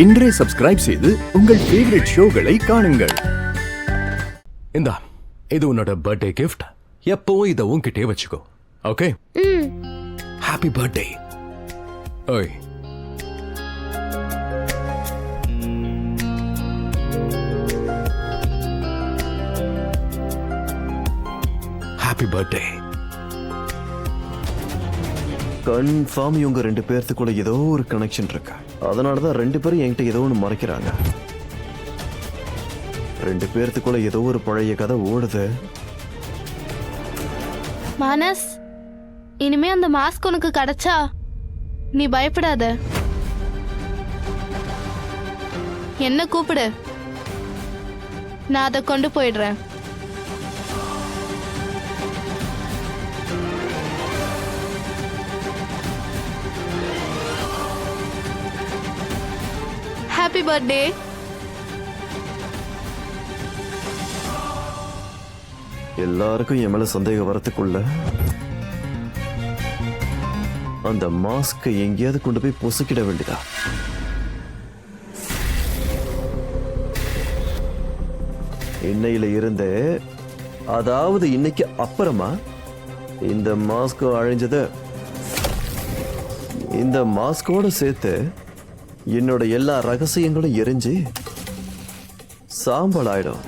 இன்றே சப்ஸ்கிரைப் செய்து உங்கள் ஃபேவரட் ஷோகளை காணுங்கள். இந்தா, இது உன்னோட பர்த்டே கிஃப்ட். எப்பவும் இதை உன்கிட்டே வச்சுக்கோ. ஓகே? Happy birthday. ஓய், ஹாப்பி பர்த்டே. கன்ஃபார்ம் இவங்க ரெண்டு பேர்த்துக்குள்ள ஏதோ ஒரு கனெக்ஷன் இருக்கு. அதனாலதான் ரெண்டு பேரும் என்கிட்ட ஏதோ ஒன்று மறைக்கிறாங்க. ரெண்டு பேர்த்துக்குள்ள ஏதோ ஒரு பழைய கதை ஓடுது. மானஸ், இனிமே அந்த மாஸ்க் உனக்கு கிடைச்சா நீ பயப்படாத. என்ன கூப்பிடு, நான் அதை கொண்டு போயிடுறேன். Happy birthday. எல்லாருக்கும் என் மேல சந்தேகம் வரத்துக்குள்ள அந்த மாஸ்கை எங்கேயாவது கொண்டு போய் பொசுக்கிட வேண்டியதா? இன்னையில இருந்து, அதாவது இன்னைக்கு அப்புறமா இந்த மாஸ்க் அழிஞ்சது. இந்த மாஸ்கோட சேர்த்து என்னோட எல்லா ரகசியங்களும் எரிஞ்சு சாம்பல் ஆயிடும்.